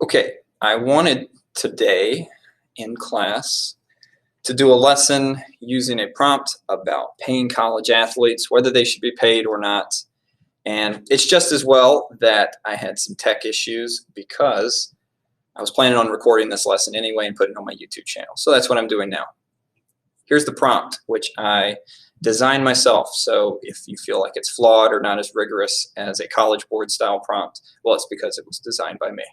Okay, I wanted today in class to do a lesson using a prompt about paying college athletes, whether they should be paid or not. And it's just as well that I had some tech issues because I was planning on recording this lesson anyway and putting it on my YouTube channel. So that's what I'm doing now. Here's the prompt, which I designed myself. So if you feel like it's flawed or not as rigorous as a College Board style prompt, well, it's because it was designed by me.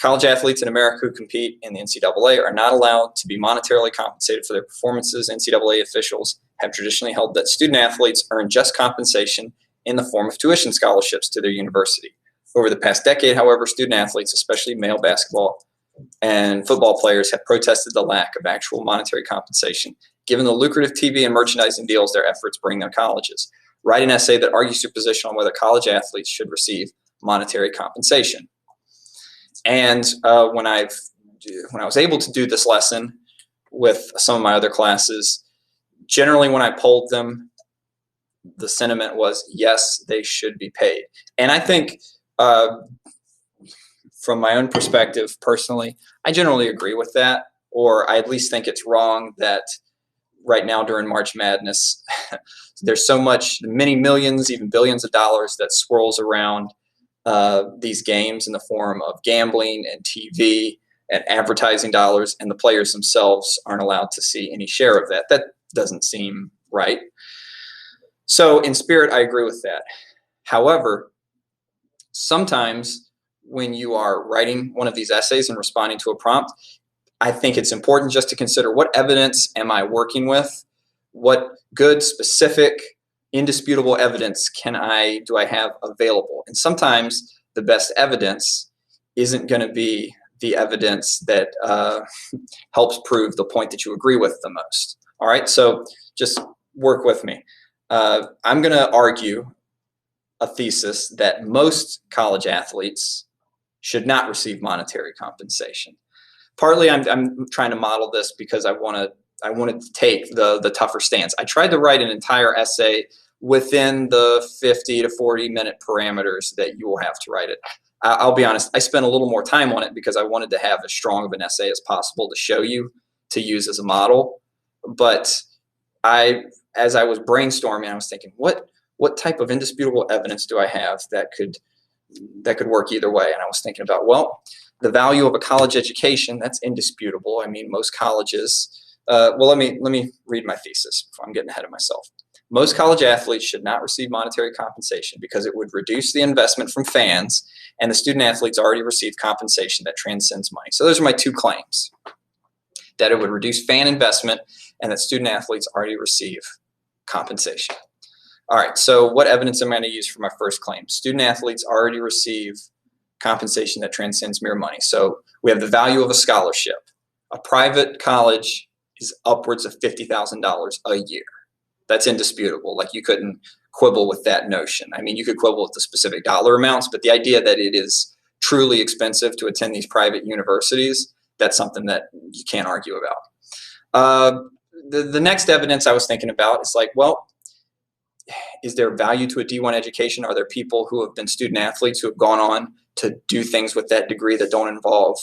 College athletes in America who compete in the NCAA are not allowed to be monetarily compensated for their performances. NCAA officials have traditionally held that student athletes earn just compensation in the form of tuition scholarships to their university. Over the past decade, however, student athletes, especially male basketball and football players, have protested the lack of actual monetary compensation, given the lucrative TV and merchandising deals their efforts bring their colleges. Write an essay that argues your position on whether college athletes should receive monetary compensation. And when I was able to do this lesson with some of my other classes, generally when I polled them, the sentiment was, yes, they should be paid. And I think from my own perspective, personally, I generally agree with that, or I at least think it's wrong that right now during March Madness, there's so much, many millions, even billions of dollars that swirls around these games in the form of gambling and TV and advertising dollars, and the players themselves aren't allowed to see any share of that. That doesn't seem right. So in spirit, I agree with that. However, sometimes when you are writing one of these essays and responding to a prompt, I think it's important just to consider what evidence am I working with? What good, specific, indisputable evidence do I have available? And sometimes the best evidence isn't going to be the evidence that helps prove the point that you agree with the most. All right, so just work with me. I'm going to argue a thesis that most college athletes should not receive monetary compensation. Partly I'm trying to model this because I wanted to take the tougher stance. I tried to write an entire essay within the 50 to 40 minute parameters that you will have to write it. I'll be honest, I spent a little more time on it because I wanted to have as strong of an essay as possible to show you, to use as a model. But as I was brainstorming, I was thinking, what type of indisputable evidence do I have that could work either way? And I was thinking about, well, the value of a college education, that's indisputable. I mean, most colleges, well, let me read my thesis before I'm getting ahead of myself. Most college athletes should not receive monetary compensation because it would reduce the investment from fans, and the student athletes already receive compensation that transcends money. So those are my two claims, that it would reduce fan investment and that student athletes already receive compensation. All right, so what evidence am I going to use for my first claim? Student athletes already receive compensation that transcends mere money. So we have the value of a scholarship. A private college is upwards of $50,000 a year. That's indisputable. Like, you couldn't quibble with that notion. I mean, you could quibble with the specific dollar amounts, but the idea that it is truly expensive to attend these private universities, that's something that you can't argue about. The next evidence I was thinking about is like, well, is there value to a D1 education? Are there people who have been student athletes who have gone on to do things with that degree that don't involve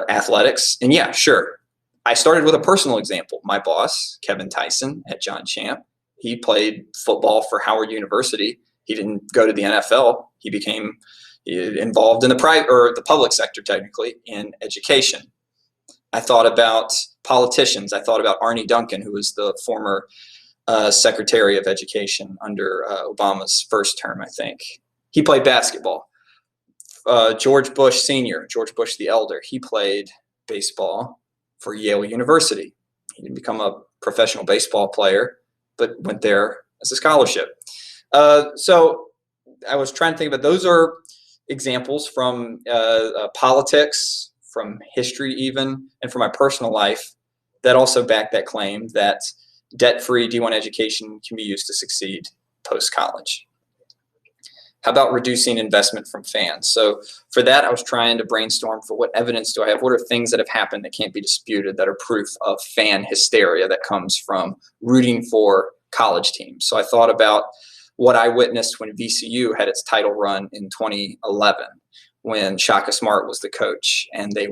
athletics? And yeah, sure. I started with a personal example. My boss, Kevin Tyson at John Champ, he played football for Howard University. He didn't go to the NFL. He became involved in the private or the public sector, technically, in education. I thought about politicians. I thought about Arne Duncan, who was the former Secretary of Education under Obama's first term, I think. He played basketball. George Bush Sr., George Bush the Elder, he played baseball for Yale University. He didn't become a professional baseball player, but went there as a scholarship. So I was trying to think about, those are examples from politics, from history even, and from my personal life that also back that claim that debt-free D1 education can be used to succeed post-college. How about reducing investment from fans? So for that, I was trying to brainstorm for what evidence do I have? What are things that have happened that can't be disputed that are proof of fan hysteria that comes from rooting for college teams? So I thought about what I witnessed when VCU had its title run in 2011, when Shaka Smart was the coach, and they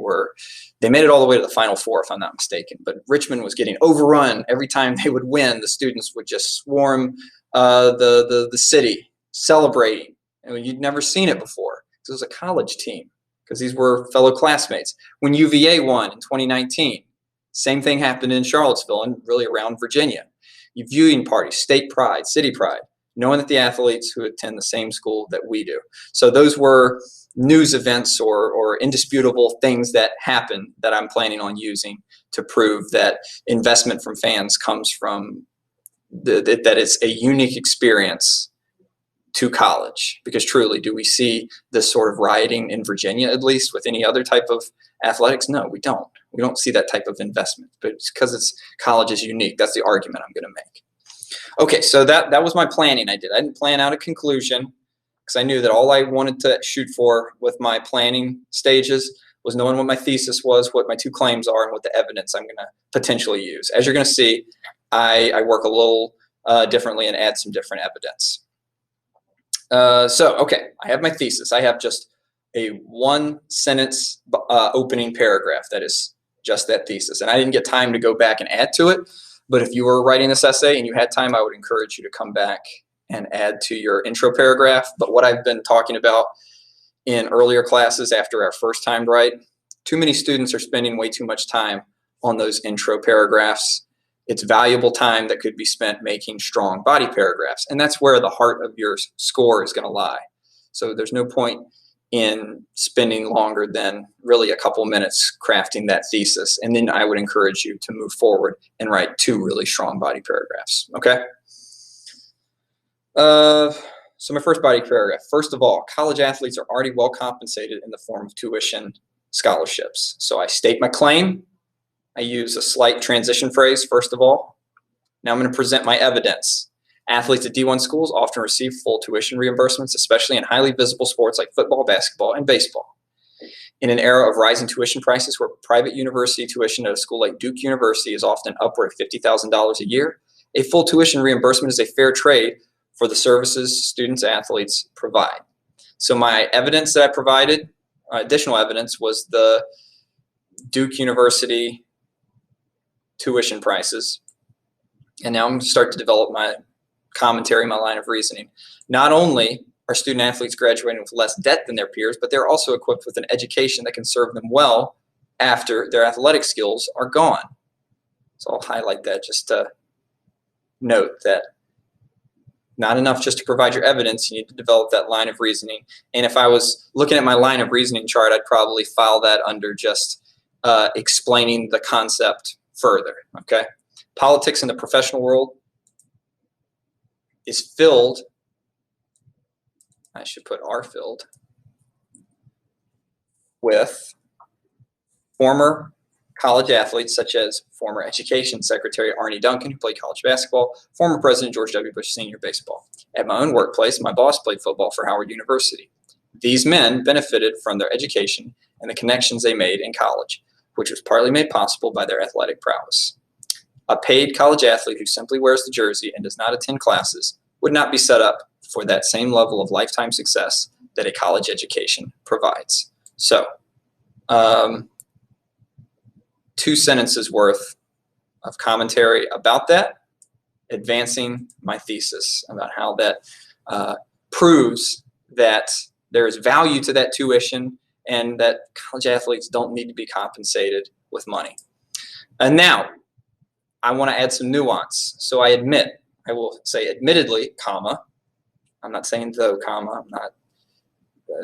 made it all the way to the Final Four, if I'm not mistaken. But Richmond was getting overrun every time they would win. The students would just swarm the city, celebrating. And you'd never seen it before. It was a college team because these were fellow classmates. When UVA won in 2019, same thing happened in Charlottesville and really around Virginia. Viewing parties, state pride, city pride, knowing that the athletes who attend the same school that we do. So those were news events or indisputable things that happen that I'm planning on using to prove that investment from fans comes from that it's a unique experience to college. Because truly, do we see this sort of rioting in Virginia, at least, with any other type of athletics? No, we don't. We don't see that type of investment. But it's because college is unique. That's the argument I'm going to make. Okay, so that was my planning I did. I didn't plan out a conclusion because I knew that all I wanted to shoot for with my planning stages was knowing what my thesis was, what my two claims are, and what the evidence I'm going to potentially use. As you're going to see, I work a little differently and add some different evidence. Okay, I have my thesis. I have just a one-sentence opening paragraph that is just that thesis. And I didn't get time to go back and add to it. But if you were writing this essay and you had time, I would encourage you to come back and add to your intro paragraph. But what I've been talking about in earlier classes after our first time write, too many students are spending way too much time on those intro paragraphs. It's valuable time that could be spent making strong body paragraphs. And that's where the heart of your score is going to lie. So there's no point in spending longer than really a couple minutes crafting that thesis. And then I would encourage you to move forward and write two really strong body paragraphs. Okay? So my first body paragraph. First of all, college athletes are already well compensated in the form of tuition scholarships. So I state my claim. I use a slight transition phrase, first of all. Now I'm going to present my evidence. Athletes at D1 schools often receive full tuition reimbursements, especially in highly visible sports like football, basketball, and baseball. In an era of rising tuition prices where private university tuition at a school like Duke University is often upward of $50,000 a year, a full tuition reimbursement is a fair trade for the services students athletes provide. So my evidence that I provided, additional evidence, was the Duke University tuition prices. And now I'm going to start to develop my commentary, my line of reasoning. Not only are student athletes graduating with less debt than their peers, but they're also equipped with an education that can serve them well after their athletic skills are gone. So I'll highlight that just to note that not enough just to provide your evidence, you need to develop that line of reasoning. And if I was looking at my line of reasoning chart, I'd probably file that under just explaining the concept further, okay? Politics in the professional world is filled, I should put are filled, with former college athletes such as former Education Secretary Arnie Duncan, who played college basketball, former President George W. Bush Sr. baseball. At my own workplace, my boss played football for Howard University. These men benefited from their education and the connections they made in college, which was partly made possible by their athletic prowess. A paid college athlete who simply wears the jersey and does not attend classes would not be set up for that same level of lifetime success that a college education provides. So, 2 sentences worth of commentary about that, advancing my thesis about how that proves that there is value to that tuition and that college athletes don't need to be compensated with money. And now, I want to add some nuance. So I will say admittedly, comma, I'm not saying though, comma, I'm not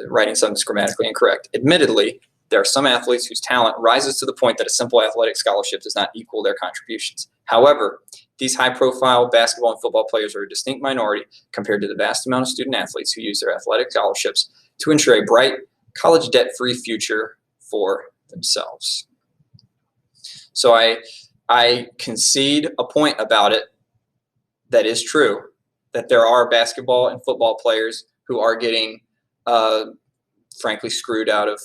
writing something that's grammatically incorrect. Admittedly, there are some athletes whose talent rises to the point that a simple athletic scholarship does not equal their contributions. However, these high-profile basketball and football players are a distinct minority compared to the vast amount of student athletes who use their athletic scholarships to ensure a bright, college debt-free future for themselves. So I concede a point about it that is true, that there are basketball and football players who are getting, frankly, screwed out of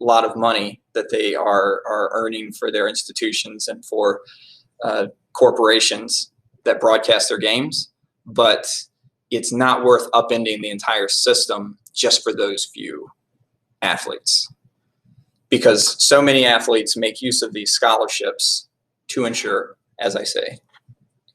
a lot of money that they are earning for their institutions and for corporations that broadcast their games. But it's not worth upending the entire system just for those few athletes, because so many athletes make use of these scholarships to ensure, as I say,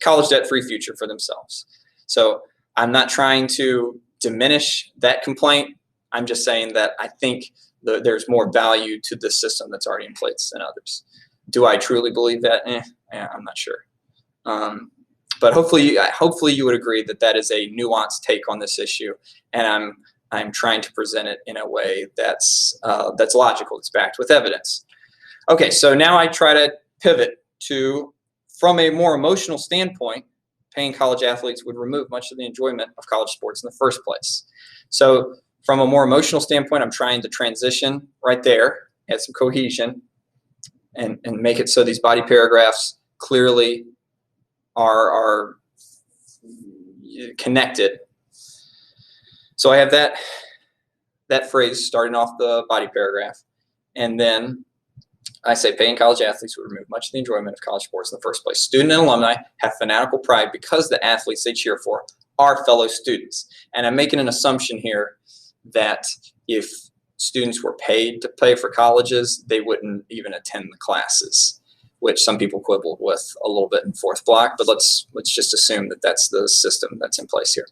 college debt-free future for themselves. So I'm not trying to diminish that complaint. I'm just saying that I think there's more value to the system that's already in place than others. Do I truly believe that? I'm not sure. But hopefully you would agree that that is a nuanced take on this issue, and I'm trying to present it in a way that's logical, that's backed with evidence. Okay, so now I try to pivot to, from a more emotional standpoint, paying college athletes would remove much of the enjoyment of college sports in the first place. So from a more emotional standpoint, I'm trying to transition right there, add some cohesion, and make it so these body paragraphs clearly are connected. So I have that phrase starting off the body paragraph, and then I say paying college athletes would remove much of the enjoyment of college sports in the first place. Student and alumni have fanatical pride because the athletes they cheer for are fellow students. And I'm making an assumption here that if students were paid to pay for colleges, they wouldn't even attend the classes, which some people quibbled with a little bit in fourth block, but let's just assume that that's the system that's in place here.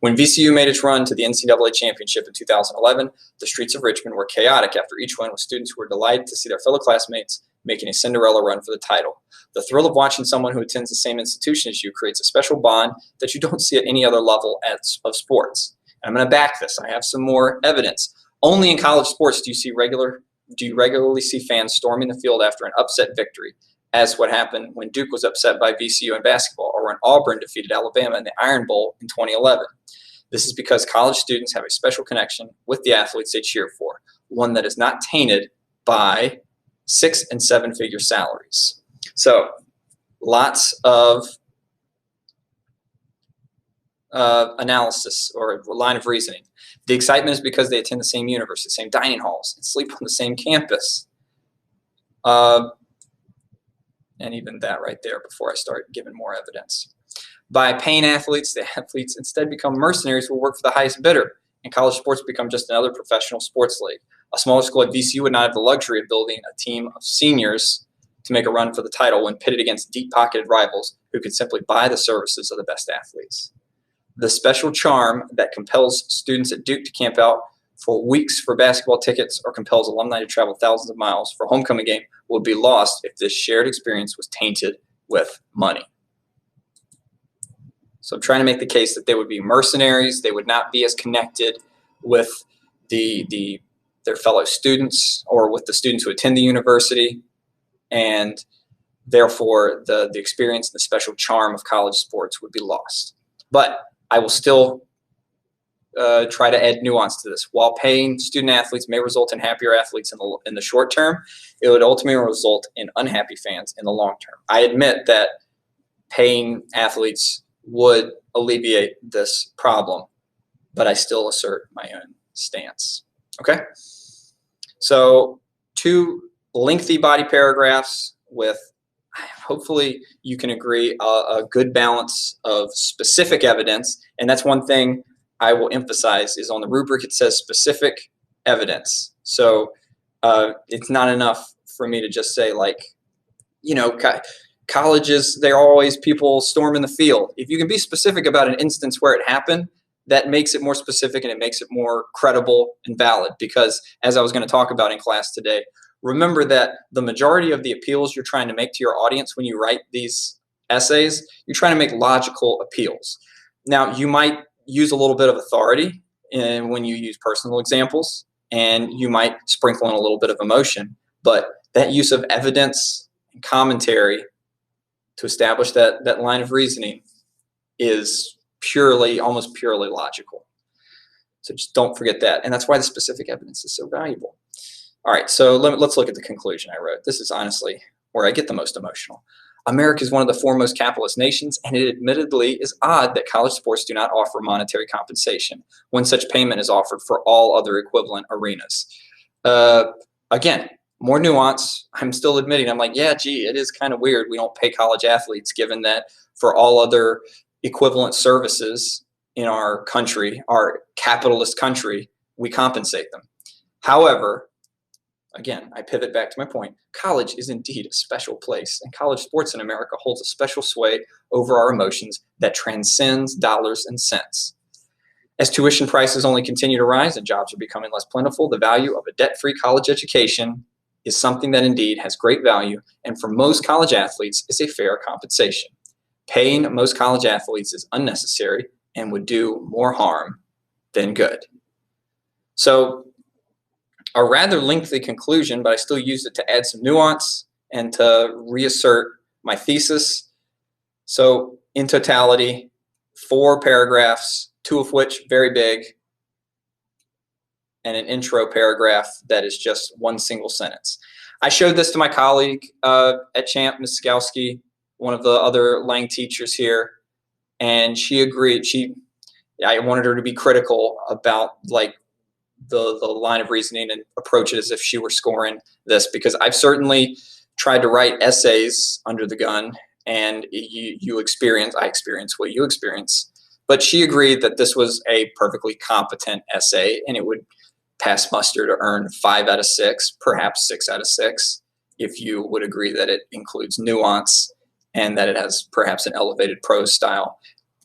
When VCU made its run to the NCAA championship in 2011, the streets of Richmond were chaotic after each win, with students who were delighted to see their fellow classmates making a Cinderella run for the title. The thrill of watching someone who attends the same institution as you creates a special bond that you don't see at any other level of sports. And I'm going to back this. I have some more evidence. Only in college sports do you regularly see fans storming the field after an upset victory, as what happened when Duke was upset by VCU in basketball, or when Auburn defeated Alabama in the Iron Bowl in 2011. This is because college students have a special connection with the athletes they cheer for, one that is not tainted by 6- and 7-figure salaries. So lots of analysis or line of reasoning. The excitement is because they attend the same university, the same dining halls, and sleep on the same campus. And even that right there before I start giving more evidence. By paying athletes, the athletes instead become mercenaries who work for the highest bidder, and college sports become just another professional sports league. A smaller school like VCU would not have the luxury of building a team of seniors to make a run for the title when pitted against deep-pocketed rivals who could simply buy the services of the best athletes. The special charm that compels students at Duke to camp out for weeks for basketball tickets or compels alumni to travel thousands of miles for a homecoming game would be lost if this shared experience was tainted with money. So I'm trying to make the case that they would be mercenaries. They would not be as connected with their fellow students or with the students who attend the university, and therefore the experience and the special charm of college sports would be lost. But I will still try to add nuance to this. While paying student athletes may result in happier athletes in the short term, it would ultimately result in unhappy fans in the long term. I admit that paying athletes would alleviate this problem, but I still assert my own stance. Okay? So 2 lengthy body paragraphs with, hopefully you can agree, a good balance of specific evidence. And that's one thing I will emphasize is on the rubric it says specific evidence. So it's not enough for me to just say, like, you know, colleges, they're always people storming the field. If you can be specific about an instance where it happened, that makes it more specific and it makes it more credible and valid. Because as I was going to talk about in class today, remember that the majority of the appeals you're trying to make to your audience when you write these essays, you're trying to make logical appeals. Now, you might use a little bit of authority when you use personal examples, and you might sprinkle in a little bit of emotion, but that use of evidence and commentary to establish that line of reasoning is almost purely logical. So just don't forget that. And that's why the specific evidence is so valuable. All right, so let's look at the conclusion I wrote. This is honestly where I get the most emotional. America is one of the foremost capitalist nations, and it admittedly is odd that college sports do not offer monetary compensation when such payment is offered for all other equivalent arenas. Again, more nuance. I'm still admitting, I'm like, yeah, gee, it is kind of weird we don't pay college athletes, given that for all other equivalent services in our country, our capitalist country, we compensate them. However, again, I pivot back to my point. College is indeed a special place, and college sports in America holds a special sway over our emotions that transcends dollars and cents. As tuition prices only continue to rise and jobs are becoming less plentiful, the value of a debt-free college education is something that indeed has great value, and for most college athletes is a fair compensation. Paying most college athletes is unnecessary and would do more harm than good. So, a rather lengthy conclusion, but I still used it to add some nuance and to reassert my thesis. So, in totality, 4 paragraphs, 2 of which very big, and an intro paragraph that is just one single sentence. I showed this to my colleague at Champ, Ms. Skowski, one of the other Lang teachers here, and she agreed. I wanted her to be critical about like the line of reasoning and approach it as if she were scoring this, because I've certainly tried to write essays under the gun, and I experience what you experience. But she agreed that this was a perfectly competent essay, and it would pass muster to earn 5 out of 6, perhaps 6 out of 6, if you would agree that it includes nuance and that it has perhaps an elevated prose style,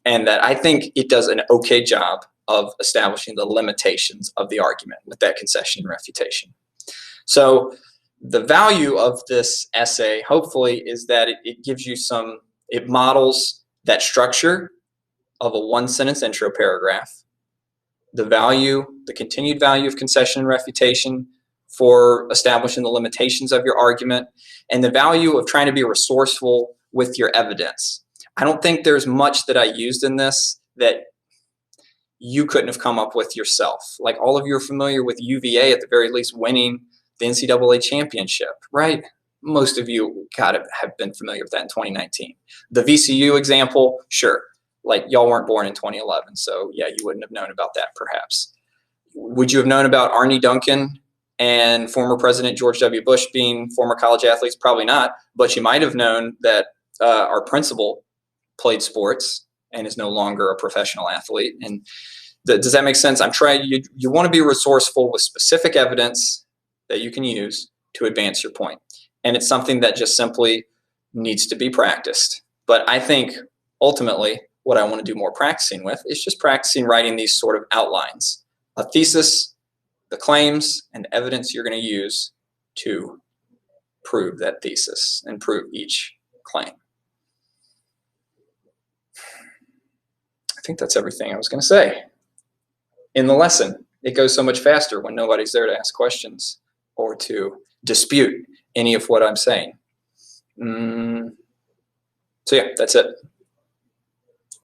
and that I think it does an okay job of establishing the limitations of the argument with that concession and refutation. So the value of this essay, hopefully, is that it gives you it models that structure of a 1-sentence intro paragraph, the continued value of concession and refutation for establishing the limitations of your argument, and the value of trying to be resourceful with your evidence. I don't think there's much that I used in this that you couldn't have come up with yourself. Like, all of you are familiar with UVA at the very least winning the NCAA championship, right? Most of you gotta have been familiar with that in 2019. The VCU example, sure. Like, y'all weren't born in 2011, so yeah, you wouldn't have known about that perhaps. Would you have known about Arnie Duncan and former President George W. Bush being former college athletes? Probably not, but you might have known that our principal played sports and is no longer a professional athlete. And does that make sense? I'm trying. You want to be resourceful with specific evidence that you can use to advance your point, and it's something that just simply needs to be practiced. But I think ultimately what I want to do more practicing with is just practicing writing these sort of outlines, a thesis, the claims, and evidence you're going to use to prove that thesis and prove each claim. I think that's everything I was going to say. In the lesson, it goes so much faster when nobody's there to ask questions or to dispute any of what I'm saying. So yeah, that's it.